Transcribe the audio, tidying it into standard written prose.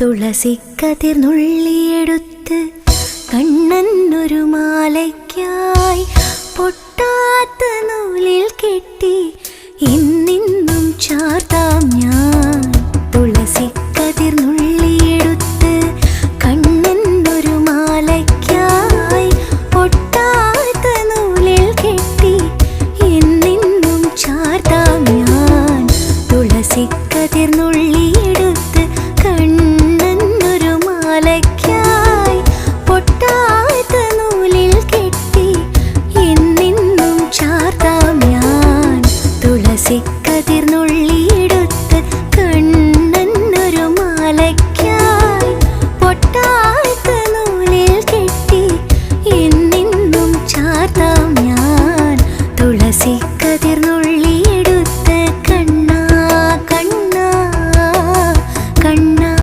തുളസിക്കതിർ നുള്ളിയെടുത്ത് കണ്ണനൊരു മാലയ്ക്കായി പൊട്ടാത്ത നൂലിൽ കെട്ടി ഇന്നിന്നും ചാർത്താം ഞാൻ. തുളസിക്കതിർ നുള്ളി